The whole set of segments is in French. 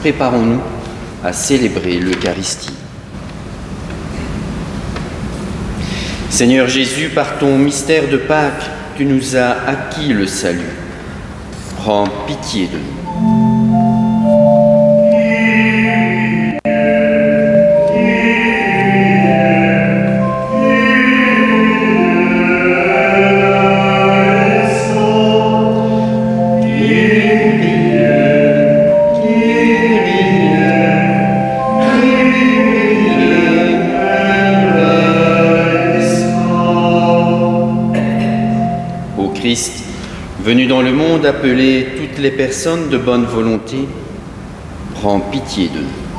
préparons-nous à célébrer l'Eucharistie. Seigneur Jésus, par ton mystère de Pâques, tu nous as acquis le salut. Prends pitié de nous. Christ, venu dans le monde appeler toutes les personnes de bonne volonté, prends pitié de nous.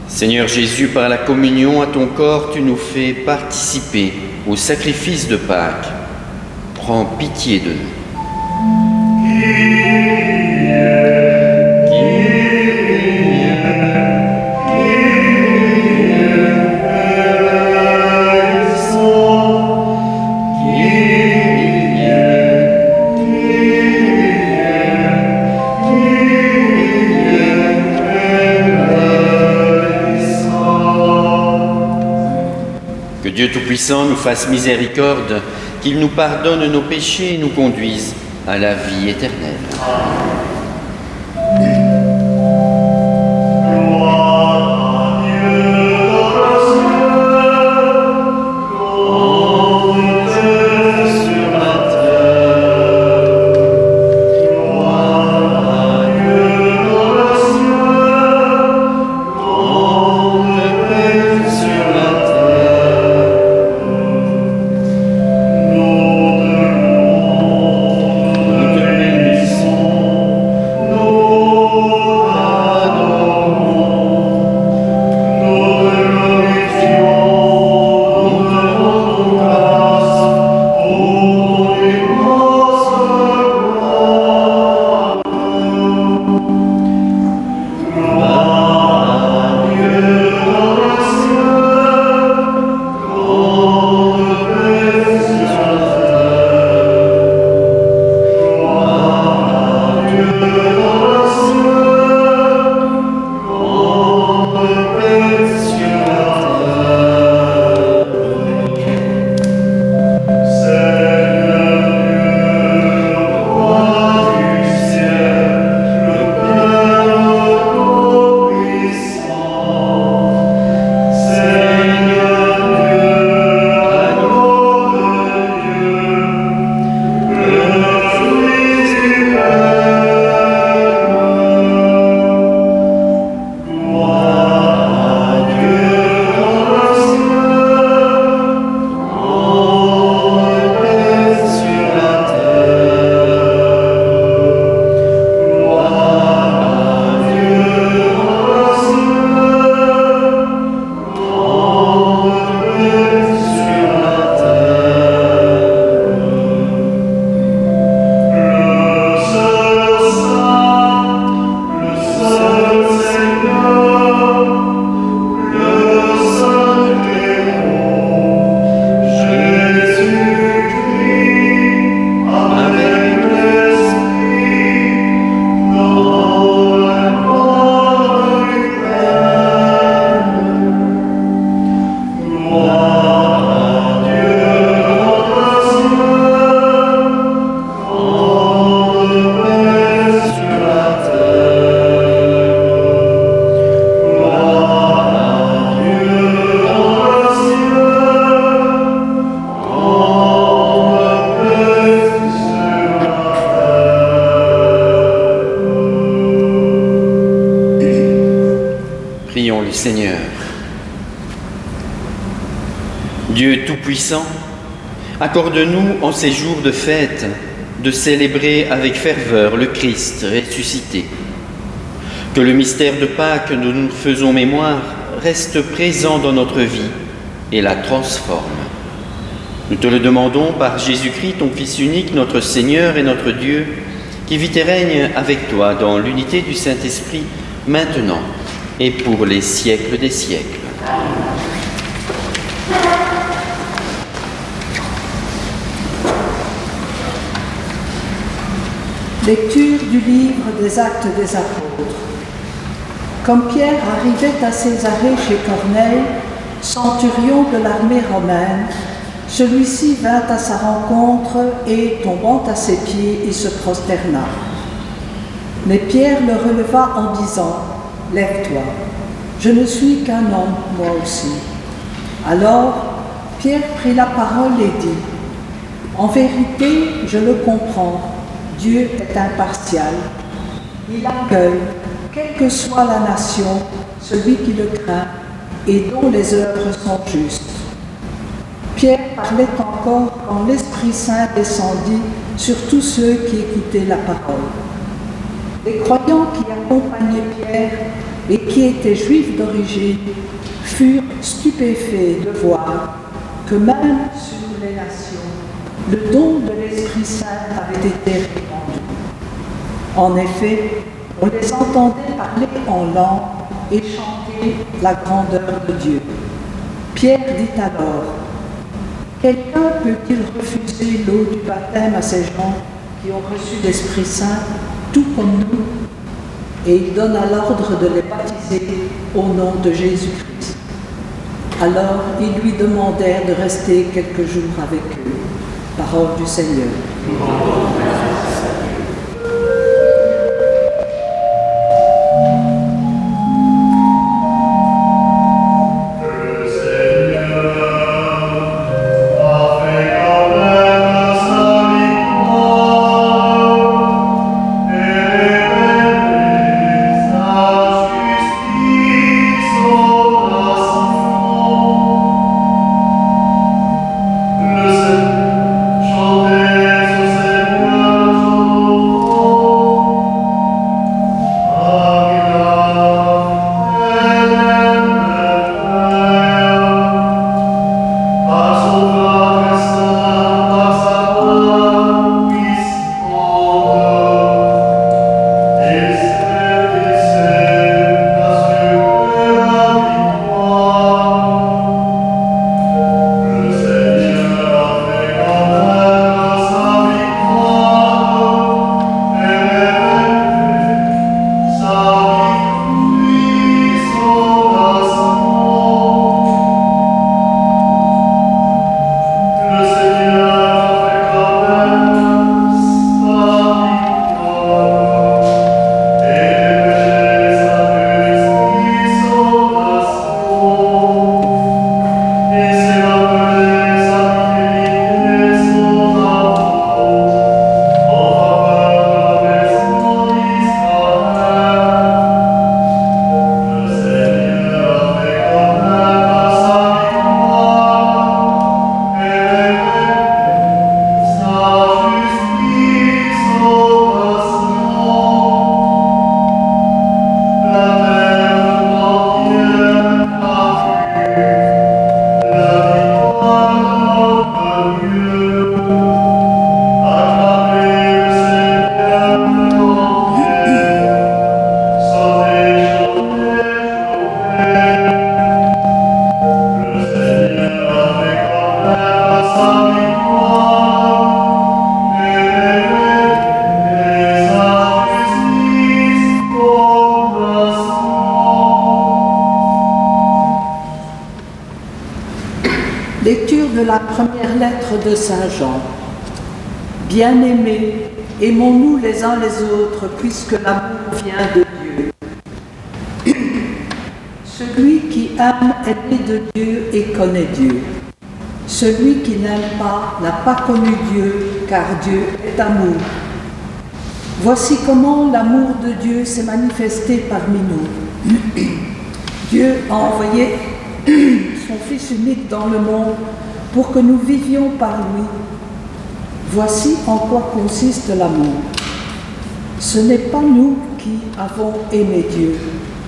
Seigneur Jésus, par la communion à ton corps, tu nous fais participer au sacrifice de Pâques. Prends pitié de nous. Que Dieu Tout-Puissant nous fasse miséricorde, qu'il nous pardonne nos péchés et nous conduise à la vie éternelle. Prions le Seigneur. Dieu Tout-Puissant, accorde-nous en ces jours de fête de célébrer avec ferveur le Christ ressuscité. Que le mystère de Pâques dont nous faisons mémoire reste présent dans notre vie et la transforme. Nous te le demandons par Jésus-Christ, ton Fils unique, notre Seigneur et notre Dieu, qui vit et règne avec toi dans l'unité du Saint-Esprit, maintenant et pour les siècles des siècles. Lecture du livre des Actes des Apôtres. Comme Pierre arrivait à Césarée chez Corneille, centurion de l'armée romaine, celui-ci vint à sa rencontre et, tombant à ses pieds, il se prosterna. Mais Pierre le releva en disant « Lève-toi, je ne suis qu'un homme, moi aussi. » Alors, Pierre prit la parole et dit « En vérité, je le comprends, Dieu est impartial. Il accueille, quelle que soit la nation, celui qui le craint et dont les œuvres sont justes. » Pierre parlait encore quand l'Esprit Saint descendit sur tous ceux qui écoutaient la parole. Les croyants qui accompagnaient Pierre et qui étaient juifs d'origine furent stupéfaits de voir que même sur les nations, le don de l'Esprit Saint avait été répandu. En effet, on les entendait parler en langue et chanter la grandeur de Dieu. Pierre dit alors « Quelqu'un peut-il refuser l'eau du baptême à ces gens qui ont reçu l'Esprit Saint, tout comme nous ?» Et il donna l'ordre de les baptiser au nom de Jésus-Christ. Alors ils lui demandèrent de rester quelques jours avec eux. Parole du Seigneur. Lecture de la première lettre de Saint Jean. Bien-aimés, aimons-nous les uns les autres, puisque l'amour vient de Dieu. Celui qui aime est né de Dieu et connaît Dieu. Celui qui n'aime pas n'a pas connu Dieu, car Dieu est amour. Voici comment l'amour de Dieu s'est manifesté parmi nous. Dieu a envoyé son Fils unique dans le monde pour que nous vivions par lui. Voici en quoi consiste l'amour. Ce n'est pas nous qui avons aimé Dieu,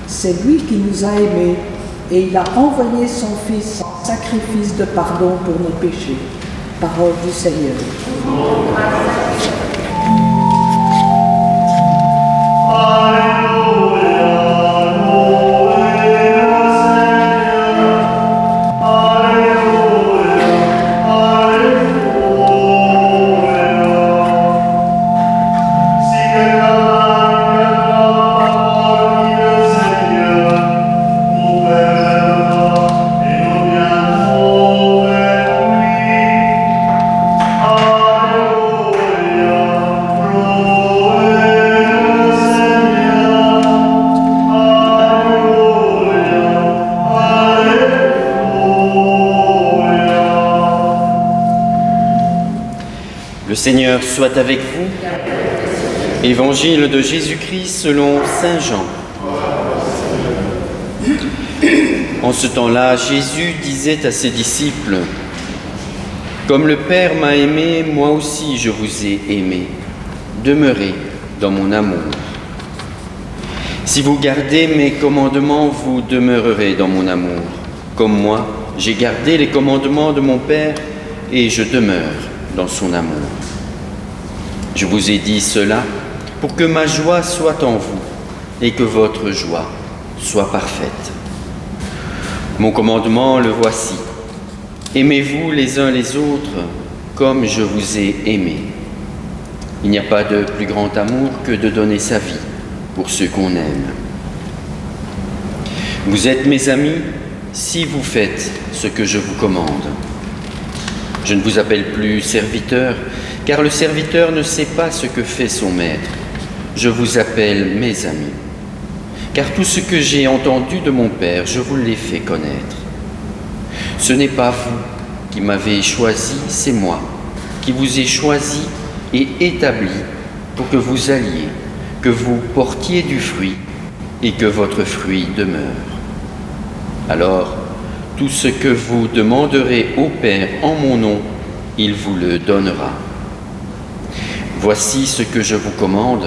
c'est lui qui nous a aimés et il a envoyé son Fils en sacrifice de pardon pour nos péchés. Parole du Seigneur. Le Seigneur soit avec vous. Évangile de Jésus-Christ selon Saint Jean. En ce temps-là, Jésus disait à ses disciples : « Comme le Père m'a aimé, moi aussi je vous ai aimé. Demeurez dans mon amour. Si vous gardez mes commandements, vous demeurerez dans mon amour. Comme moi, j'ai gardé les commandements de mon Père et je demeure dans son amour. Je vous ai dit cela pour que ma joie soit en vous et que votre joie soit parfaite. Mon commandement, le voici. Aimez-vous les uns les autres comme je vous ai aimé. Il n'y a pas de plus grand amour que de donner sa vie pour ceux qu'on aime. Vous êtes mes amis si vous faites ce que je vous commande. Je ne vous appelle plus serviteur, car le serviteur ne sait pas ce que fait son maître. Je vous appelle mes amis, car tout ce que j'ai entendu de mon Père, je vous l'ai fait connaître. Ce n'est pas vous qui m'avez choisi, c'est moi qui vous ai choisi et établi pour que vous alliez, que vous portiez du fruit et que votre fruit demeure. Alors, tout ce que vous demanderez au Père en mon nom, il vous le donnera. Voici ce que je vous commande,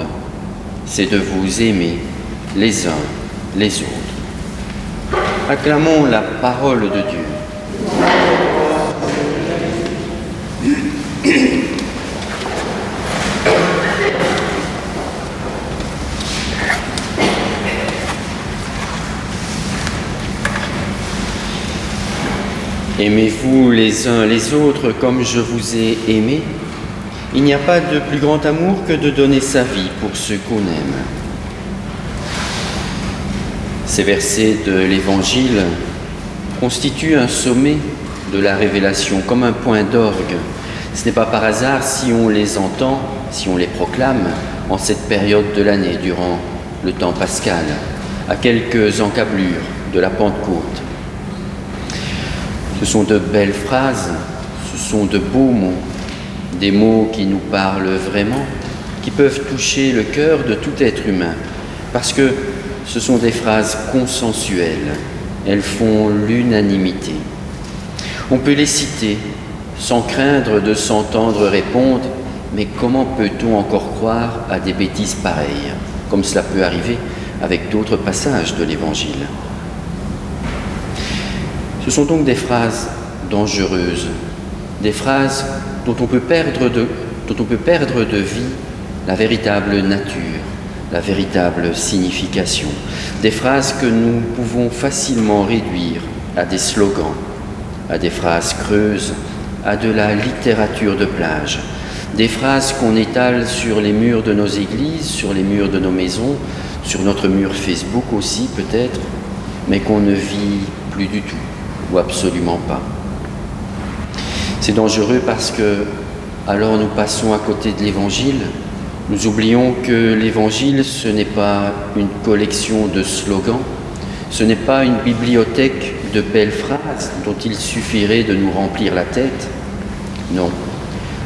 c'est de vous aimer les uns les autres. Acclamons la parole de Dieu. Aimez-vous les uns les autres comme je vous ai aimé. Il n'y a pas de plus grand amour que de donner sa vie pour ceux qu'on aime. Ces versets de l'Évangile constituent un sommet de la révélation, comme un point d'orgue. Ce n'est pas par hasard si on les entend, si on les proclame en cette période de l'année, durant le temps pascal, à quelques encablures de la Pentecôte. Ce sont de belles phrases, ce sont de beaux mots, des mots qui nous parlent vraiment, qui peuvent toucher le cœur de tout être humain, parce que ce sont des phrases consensuelles, elles font l'unanimité. On peut les citer sans craindre de s'entendre répondre « Mais comment peut-on encore croire à des bêtises pareilles ?» comme cela peut arriver avec d'autres passages de l'Évangile. Ce sont donc des phrases dangereuses, des phrases dont on peut perdre de vue la véritable nature, la véritable signification, des phrases que nous pouvons facilement réduire à des slogans, à des phrases creuses, à de la littérature de plage, des phrases qu'on étale sur les murs de nos églises, sur les murs de nos maisons, sur notre mur Facebook aussi peut-être, mais qu'on ne vit plus du tout, ou absolument pas. C'est dangereux parce que, alors nous passons à côté de l'Évangile, nous oublions que l'Évangile, ce n'est pas une collection de slogans, ce n'est pas une bibliothèque de belles phrases dont il suffirait de nous remplir la tête. Non,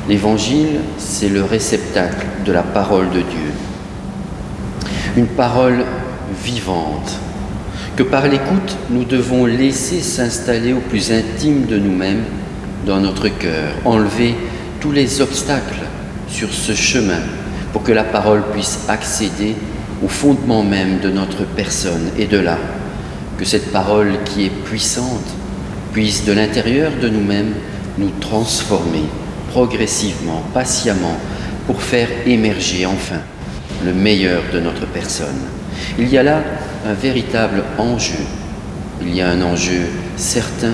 l'Évangile, c'est le réceptacle de la parole de Dieu. Une parole vivante, que par l'écoute, nous devons laisser s'installer au plus intime de nous-mêmes, dans notre cœur, enlever tous les obstacles sur ce chemin pour que la parole puisse accéder au fondement même de notre personne et de là que cette parole qui est puissante puisse de l'intérieur de nous-mêmes nous transformer progressivement, patiemment, pour faire émerger enfin le meilleur de notre personne. Il y a là un véritable enjeu. Il y a un enjeu certain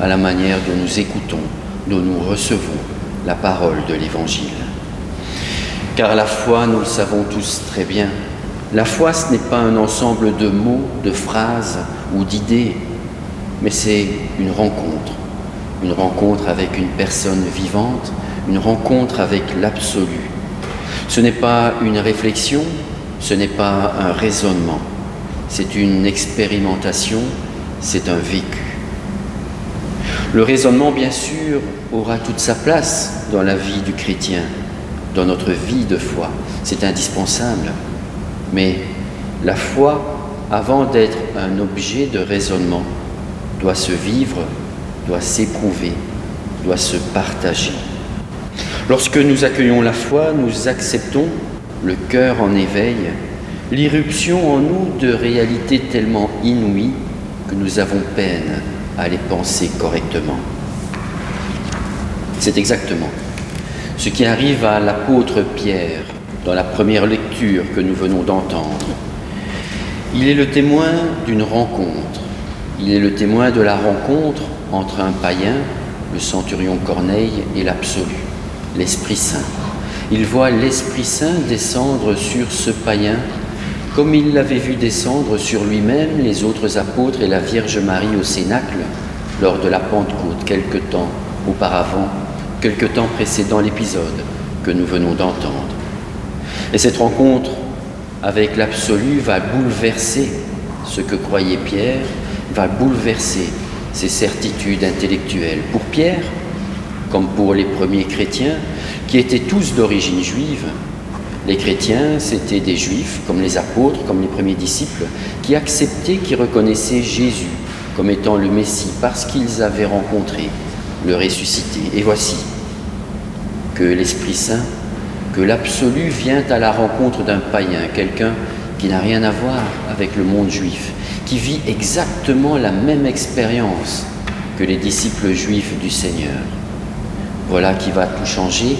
à la manière dont nous écoutons, dont nous recevons la parole de l'Évangile. Car la foi, nous le savons tous très bien, la foi, ce n'est pas un ensemble de mots, de phrases ou d'idées, mais c'est une rencontre avec une personne vivante, une rencontre avec l'absolu. Ce n'est pas une réflexion, ce n'est pas un raisonnement, c'est une expérimentation, c'est un vécu. Le raisonnement, bien sûr, aura toute sa place dans la vie du chrétien, dans notre vie de foi, c'est indispensable. Mais la foi, avant d'être un objet de raisonnement, doit se vivre, doit s'éprouver, doit se partager. Lorsque nous accueillons la foi, nous acceptons, le cœur en éveil, l'irruption en nous de réalités tellement inouïes que nous avons peine à les penser correctement. C'est exactement ce qui arrive à l'apôtre Pierre dans la première lecture que nous venons d'entendre. Il est le témoin d'une rencontre. Il est le témoin de la rencontre entre un païen, le centurion Corneille, et l'absolu, l'Esprit Saint. Il voit l'Esprit Saint descendre sur ce païen comme il l'avait vu descendre sur lui-même, les autres apôtres et la Vierge Marie au Cénacle lors de la Pentecôte, quelque temps auparavant, quelque temps précédant l'épisode que nous venons d'entendre. Et cette rencontre avec l'absolu va bouleverser ce que croyait Pierre, va bouleverser ses certitudes intellectuelles. Pour Pierre, comme pour les premiers chrétiens, qui étaient tous d'origine juive, les chrétiens, c'était des juifs, comme les apôtres, comme les premiers disciples, qui acceptaient, qui reconnaissaient Jésus comme étant le Messie, parce qu'ils avaient rencontré le ressuscité. Et voici que l'Esprit Saint, que l'absolu vient à la rencontre d'un païen, quelqu'un qui n'a rien à voir avec le monde juif, qui vit exactement la même expérience que les disciples juifs du Seigneur. Voilà qui va tout changer,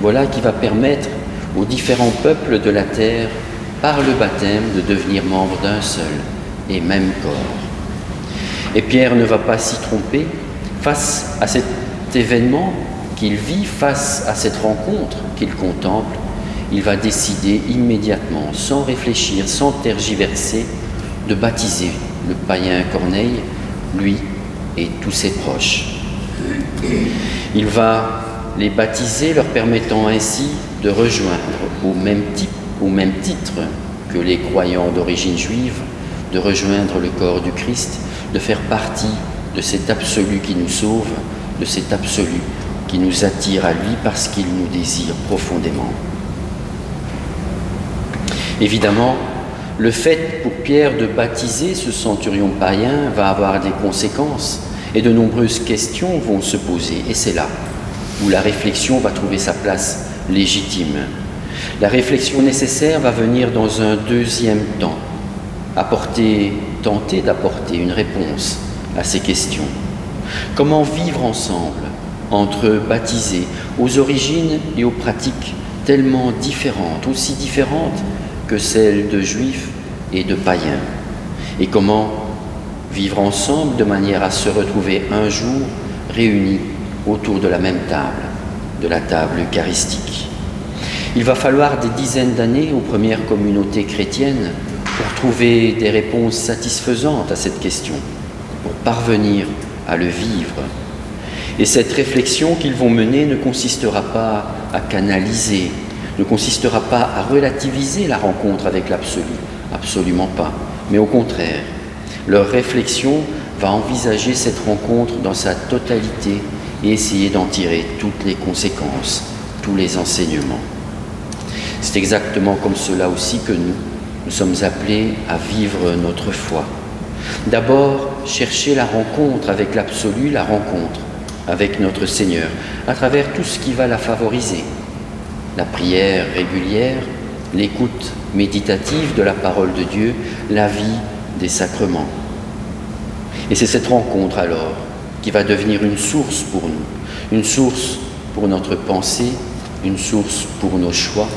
voilà qui va permettre aux différents peuples de la terre, par le baptême, de devenir membres d'un seul et même corps. Et Pierre ne va pas s'y tromper face à cet événement qu'il vit, face à cette rencontre qu'il contemple. Il va décider immédiatement, sans réfléchir, sans tergiverser, de baptiser le païen Corneille, lui et tous ses proches. Il va les baptiser, leur permettant ainsi de rejoindre au même titre que les croyants d'origine juive, de rejoindre le corps du Christ, de faire partie de cet absolu qui nous sauve, de cet absolu qui nous attire à lui parce qu'il nous désire profondément. Évidemment, le fait pour Pierre de baptiser ce centurion païen va avoir des conséquences et de nombreuses questions vont se poser. Et c'est là où la réflexion va trouver sa place légitime. La réflexion nécessaire va venir dans un deuxième temps, tenter d'apporter une réponse à ces questions. Comment vivre ensemble entre baptisés aux origines et aux pratiques tellement différentes, aussi différentes que celles de juifs et de païens? Et comment vivre ensemble de manière à se retrouver un jour réunis autour de la même table, de la table eucharistique? Il va falloir des dizaines d'années aux premières communautés chrétiennes pour trouver des réponses satisfaisantes à cette question, pour parvenir à le vivre. Et cette réflexion qu'ils vont mener ne consistera pas à canaliser, ne consistera pas à relativiser la rencontre avec l'absolu, absolument pas, mais au contraire, leur réflexion va envisager cette rencontre dans sa totalité et essayer d'en tirer toutes les conséquences, tous les enseignements. C'est exactement comme cela aussi que nous sommes appelés à vivre notre foi. D'abord, chercher la rencontre avec l'absolu, la rencontre avec notre Seigneur, à travers tout ce qui va la favoriser. La prière régulière, l'écoute méditative de la parole de Dieu, la vie des sacrements. Et c'est cette rencontre alors qui va devenir une source pour nous, une source pour notre pensée, une source pour nos choix,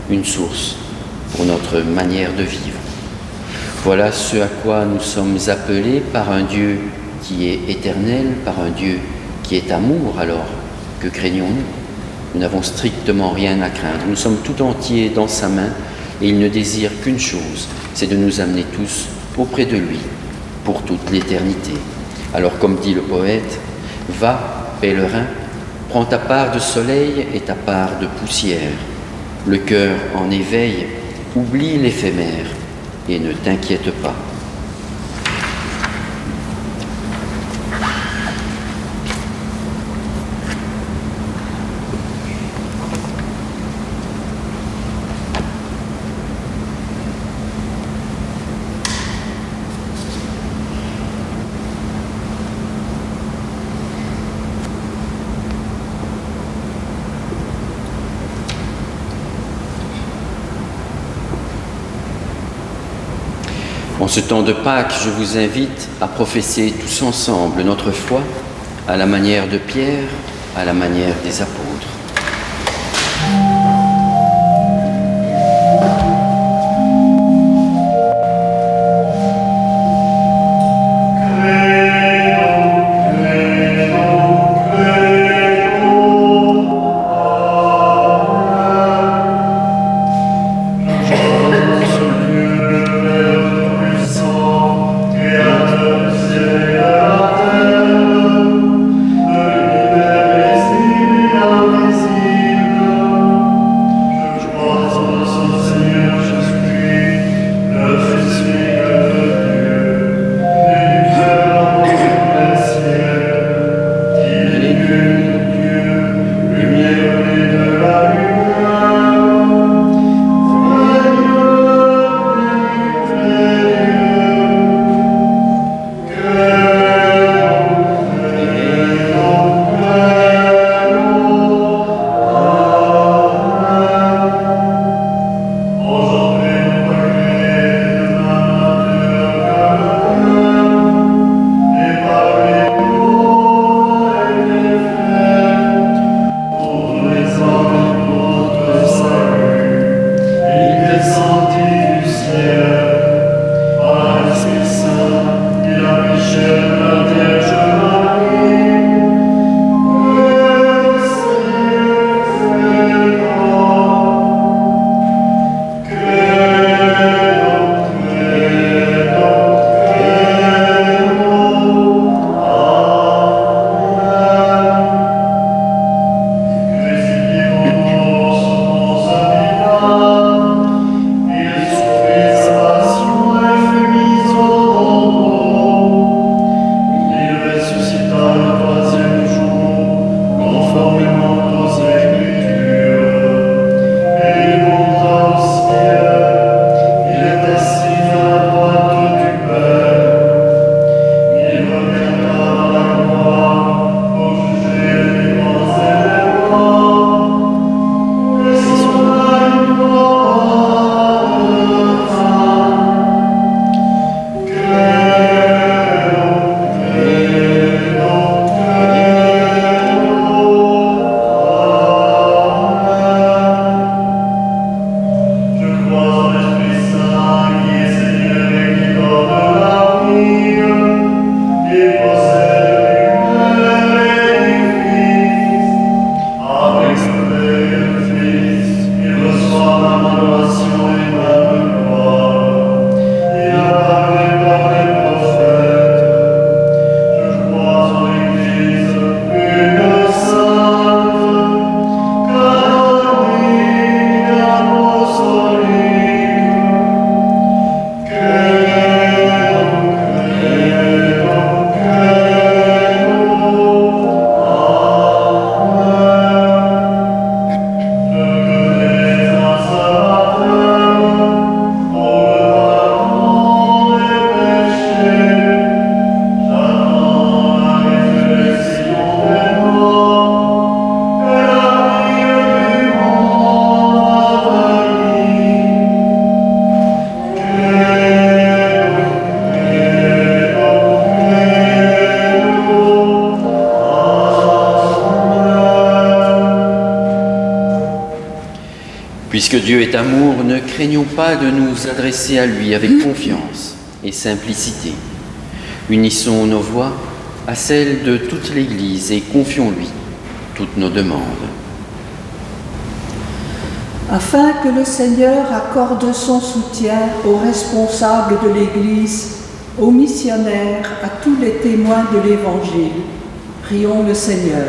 une source pour notre manière de vivre. Voilà ce à quoi nous sommes appelés par un Dieu qui est éternel, par un Dieu qui est amour. Alors, que craignons-nous? Nous n'avons strictement rien à craindre. Nous sommes tout entiers dans sa main et il ne désire qu'une chose, c'est de nous amener tous auprès de lui pour toute l'éternité. Alors, comme dit le poète, « Va, pèlerin, prends ta part de soleil et ta part de poussière. Le cœur en éveil, oublie l'éphémère et ne t'inquiète pas. » En ce temps de Pâques, je vous invite à professer tous ensemble notre foi à la manière de Pierre, à la manière des apôtres. Amen. Puisque Dieu est amour, ne craignons pas de nous adresser à lui avec confiance et simplicité. Unissons nos voix à celles de toute l'Église et confions-lui toutes nos demandes. Afin que le Seigneur accorde son soutien aux responsables de l'Église, aux missionnaires, à tous les témoins de l'Évangile, prions le Seigneur.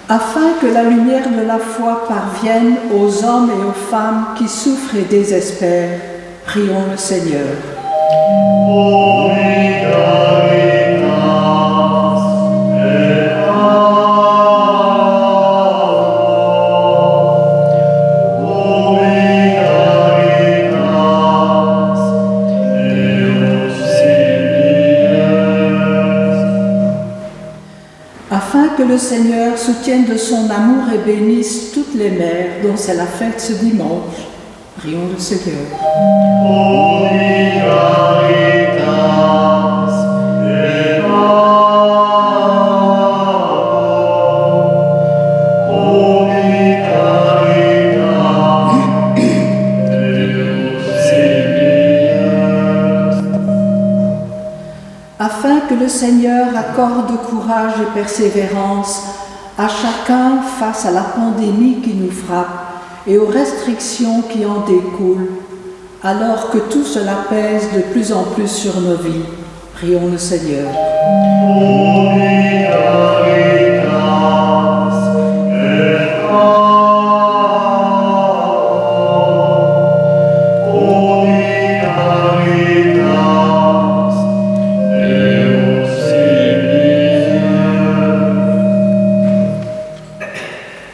Afin que la lumière de la foi parvienne aux hommes et aux femmes qui souffrent et désespèrent, prions le Seigneur. Afin que le Seigneur soutienne de son amour et bénisse toutes les mères dont c'est la fête ce dimanche, prions le Seigneur. Afin que le Seigneur accorde courage et persévérance à chacun face à la pandémie qui nous frappe et aux restrictions qui en découlent, alors que tout cela pèse de plus en plus sur nos vies, prions le Seigneur.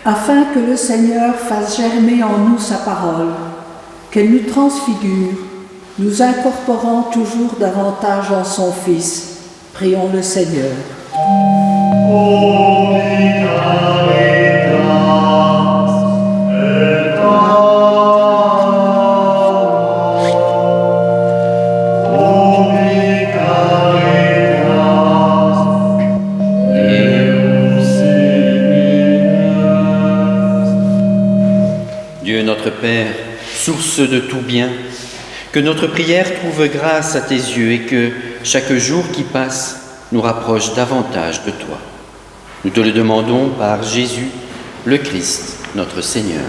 Afin que le Seigneur fasse germer en nous sa parole, qu'elle nous transfigure, nous incorporant toujours davantage en son Fils, prions le Seigneur. Dieu notre Père, source de tout bien, que notre prière trouve grâce à tes yeux et que chaque jour qui passe nous rapproche davantage de toi. Nous te le demandons par Jésus, le Christ, notre Seigneur.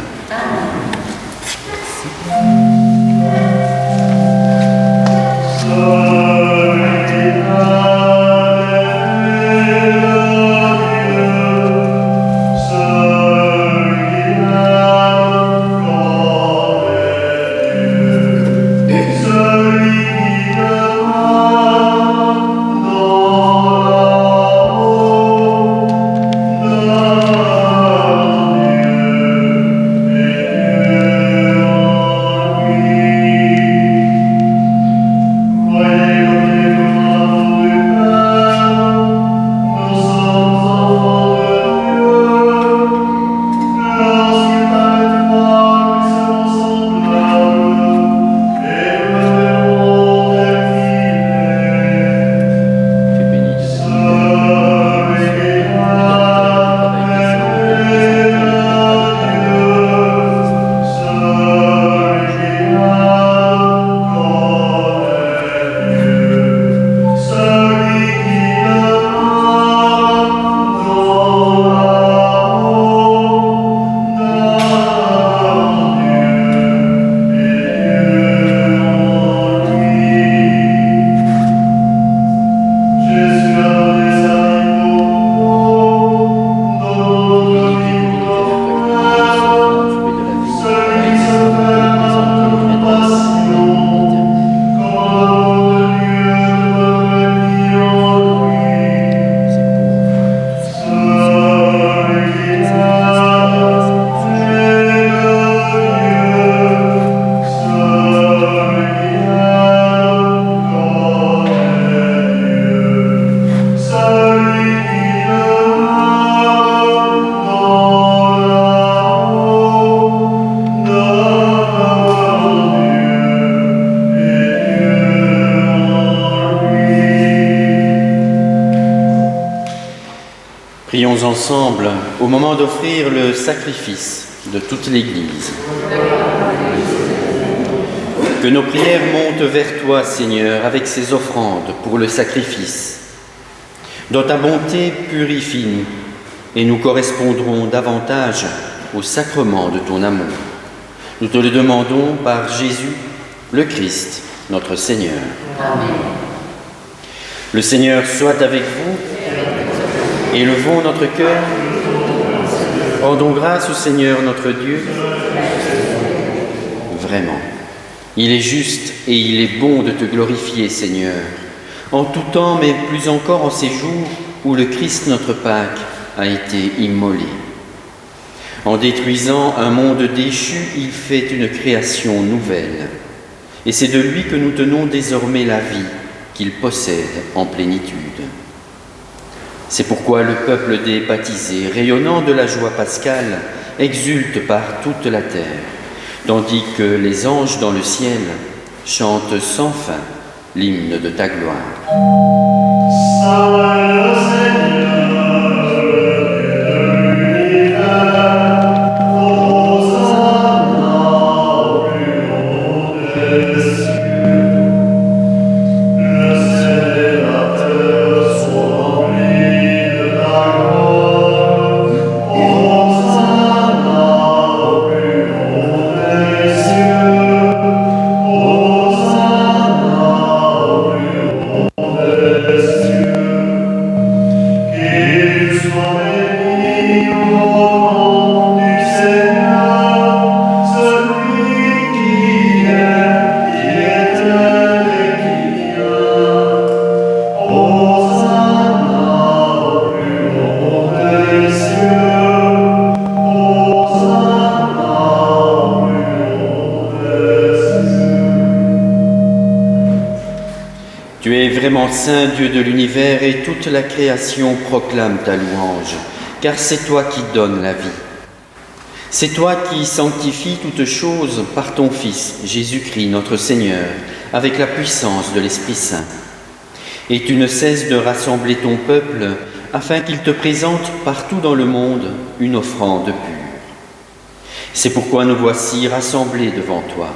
Prions ensemble au moment d'offrir le sacrifice de toute l'Église. Que nos prières montent vers toi, Seigneur, avec ces offrandes pour le sacrifice. Dans ta bonté, purifie-nous et nous correspondrons davantage au sacrement de ton amour. Nous te le demandons par Jésus, le Christ, notre Seigneur. Amen. Le Seigneur soit avec vous. Élevons notre cœur. Rendons grâce au Seigneur notre Dieu. Vraiment, il est juste et il est bon de te glorifier, Seigneur, en tout temps, mais plus encore en ces jours où le Christ, notre Pâque, a été immolé. En détruisant un monde déchu, il fait une création nouvelle. Et c'est de lui que nous tenons désormais la vie qu'il possède en plénitude. C'est pourquoi le peuple des baptisés, rayonnant de la joie pascale, exulte par toute la terre, tandis que les anges dans le ciel chantent sans fin l'hymne de ta gloire. Tu es vraiment saint, Dieu de l'univers, et toute la création proclame ta louange, car c'est toi qui donnes la vie. C'est toi qui sanctifies toutes choses par ton Fils, Jésus-Christ, notre Seigneur, avec la puissance de l'Esprit Saint. Et tu ne cesses de rassembler ton peuple afin qu'il te présente partout dans le monde une offrande pure. C'est pourquoi nous voici rassemblés devant toi.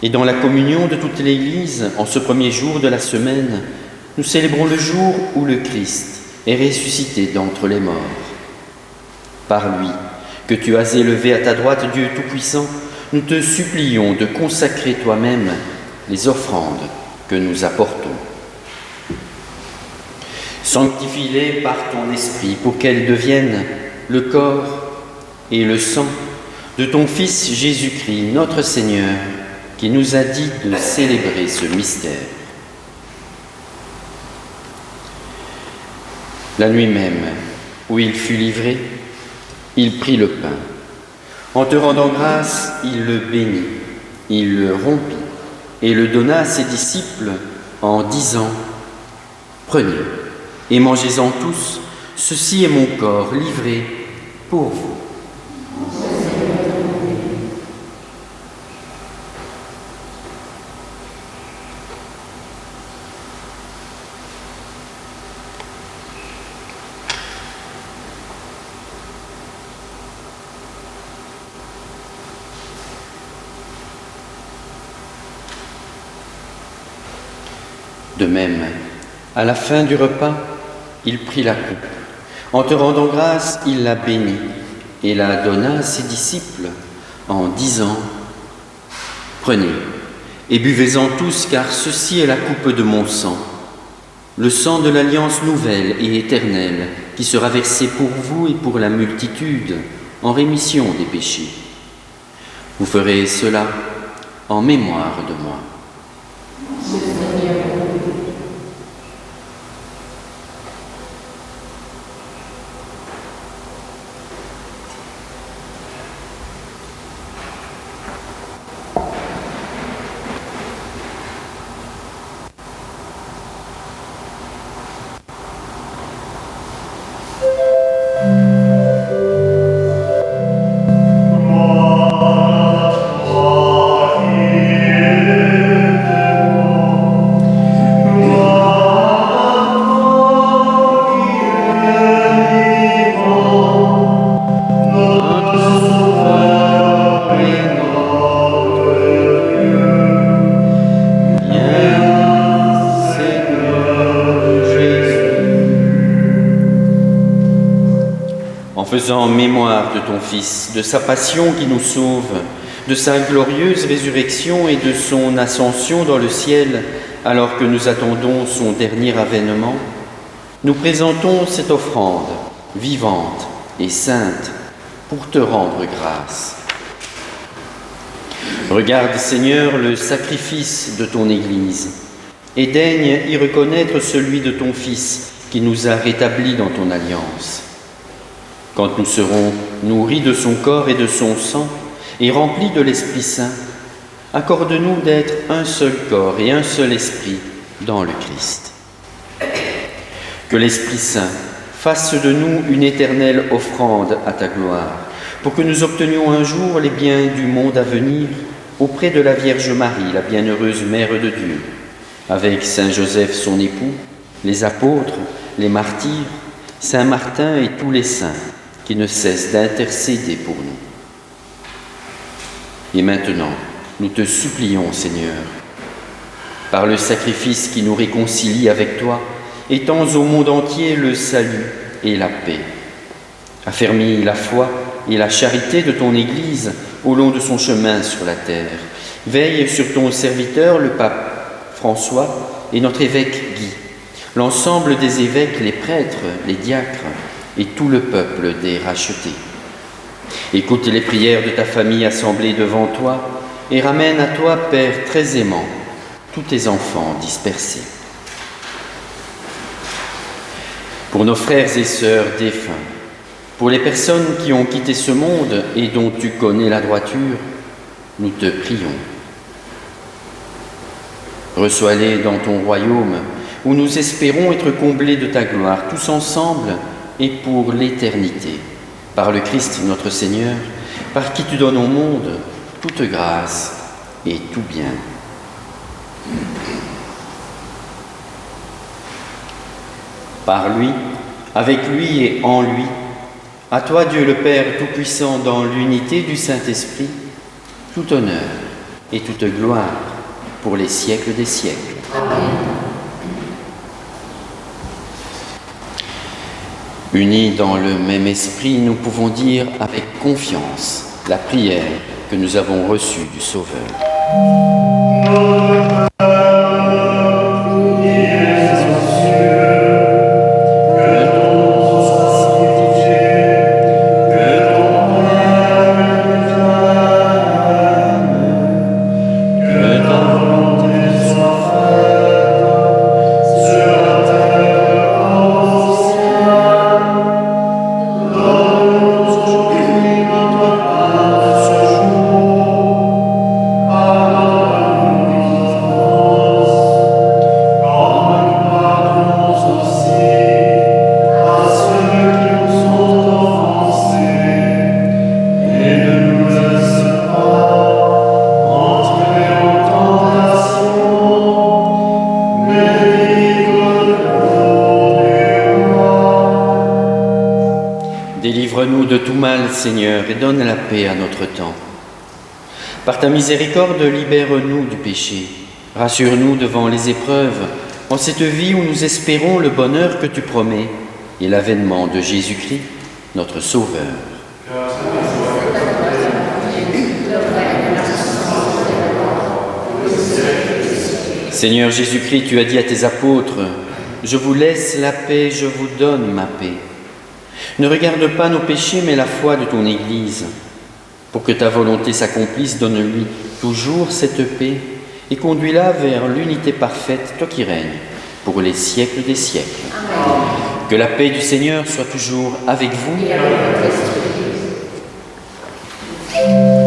Et dans la communion de toute l'Église, en ce premier jour de la semaine, nous célébrons le jour où le Christ est ressuscité d'entre les morts. Par lui, que tu as élevé à ta droite, Dieu Tout-Puissant, nous te supplions de consacrer toi-même les offrandes que nous apportons. Sanctifie-les par ton esprit pour qu'elles deviennent le corps et le sang de ton Fils Jésus-Christ, notre Seigneur, qui nous a dit de célébrer ce mystère. La nuit même, où il fut livré, il prit le pain. En te rendant grâce, il le bénit, il le rompit et le donna à ses disciples en disant : « Prenez et mangez-en tous, ceci est mon corps livré pour vous. » De même, à la fin du repas, il prit la coupe. En te rendant grâce, il la bénit et la donna à ses disciples en disant : « Prenez et buvez-en tous, car ceci est la coupe de mon sang, le sang de l'alliance nouvelle et éternelle, qui sera versé pour vous et pour la multitude en rémission des péchés. Vous ferez cela en mémoire de moi. » faisant mémoire de ton Fils, de sa passion qui nous sauve, de sa glorieuse résurrection et de son ascension dans le ciel, alors que nous attendons son dernier avènement, nous présentons cette offrande vivante et sainte pour te rendre grâce. Regarde, Seigneur, le sacrifice de ton Église et daigne y reconnaître celui de ton Fils qui nous a rétablis dans ton alliance. Quand nous serons nourris de son corps et de son sang et remplis de l'Esprit Saint, accorde-nous d'être un seul corps et un seul esprit dans le Christ. Que l'Esprit Saint fasse de nous une éternelle offrande à ta gloire, pour que nous obtenions un jour les biens du monde à venir auprès de la Vierge Marie, la bienheureuse Mère de Dieu, avec Saint Joseph son époux, les apôtres, les martyrs, Saint Martin et tous les saints qui ne cessent d'intercéder pour nous. Et maintenant, nous te supplions, Seigneur, par le sacrifice qui nous réconcilie avec toi, étends au monde entier le salut et la paix. Affermis la foi et la charité de ton Église au long de son chemin sur la terre. Veille sur ton serviteur, le pape François, et notre évêque Guy, l'ensemble des évêques, les prêtres, les diacres et tout le peuple des rachetés. Écoute les prières de ta famille assemblée devant toi et ramène à toi, Père très aimant, tous tes enfants dispersés. Pour nos frères et sœurs défunts, pour les personnes qui ont quitté ce monde et dont tu connais la droiture, nous te prions. Reçois-les dans ton royaume, où nous espérons être comblés de ta gloire, tous ensemble et pour l'éternité, par le Christ notre Seigneur, par qui tu donnes au monde toute grâce et tout bien. Par lui, avec lui et en lui, à toi Dieu le Père Tout-Puissant, dans l'unité du Saint-Esprit, tout honneur et toute gloire pour les siècles des siècles. Amen. Unis dans le même esprit, nous pouvons dire avec confiance la prière que nous avons reçue du Sauveur. Délivre-nous de tout mal, Seigneur, et donne la paix à notre temps. Par ta miséricorde, libère-nous du péché. Rassure-nous devant les épreuves, en cette vie où nous espérons le bonheur que tu promets et l'avènement de Jésus-Christ, notre Sauveur. Seigneur Jésus-Christ, tu as dit à tes apôtres, « Je vous laisse la paix, je vous donne ma paix. » Ne regarde pas nos péchés, mais la foi de ton Église. Pour que ta volonté s'accomplisse, donne-lui toujours cette paix et conduis-la vers l'unité parfaite, toi qui règnes, pour les siècles des siècles. Amen. Que la paix du Seigneur soit toujours avec vous. Et avec votre esprit. Amen.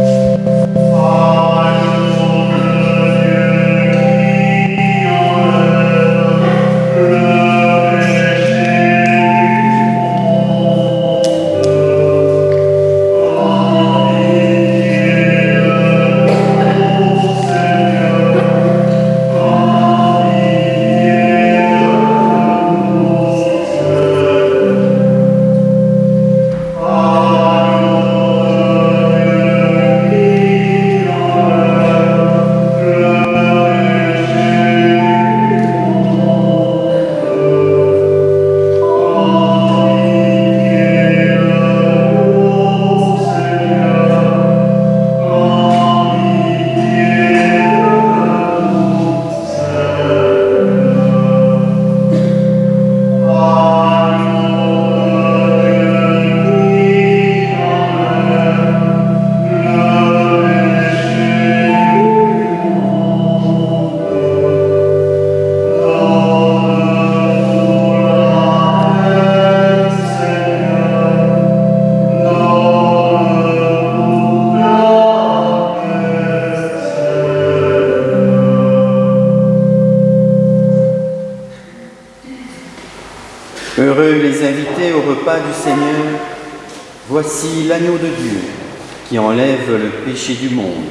Heureux les invités au repas du Seigneur. Voici l'agneau de Dieu qui enlève le péché du monde.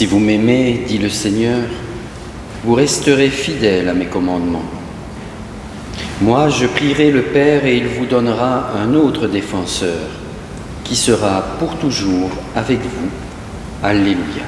Si vous m'aimez, dit le Seigneur, vous resterez fidèles à mes commandements. Moi, je prierai le Père et il vous donnera un autre défenseur qui sera pour toujours avec vous. Alléluia.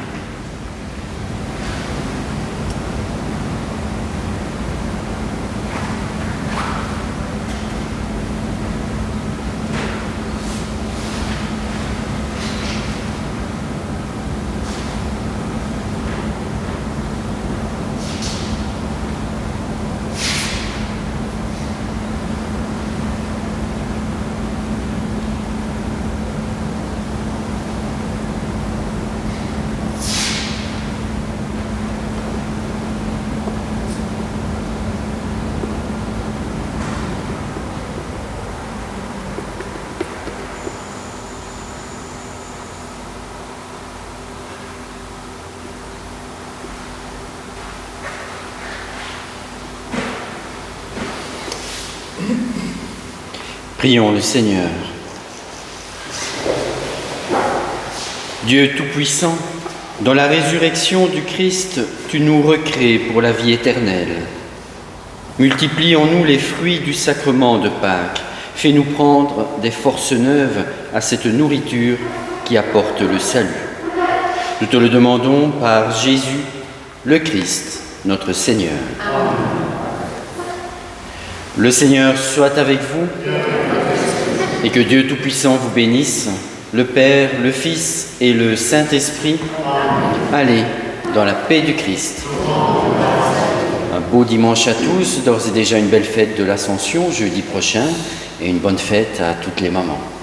Prions le Seigneur. Dieu Tout-Puissant, dans la résurrection du Christ, tu nous recrées pour la vie éternelle. Multiplie en nous les fruits du sacrement de Pâques. Fais-nous prendre des forces neuves à cette nourriture qui apporte le salut. Nous te le demandons par Jésus, le Christ, notre Seigneur. Amen. Le Seigneur soit avec vous et que Dieu Tout-Puissant vous bénisse, le Père, le Fils et le Saint-Esprit. Allez dans la paix du Christ. Un beau dimanche à tous, d'ores et déjà une belle fête de l'Ascension jeudi prochain et une bonne fête à toutes les mamans.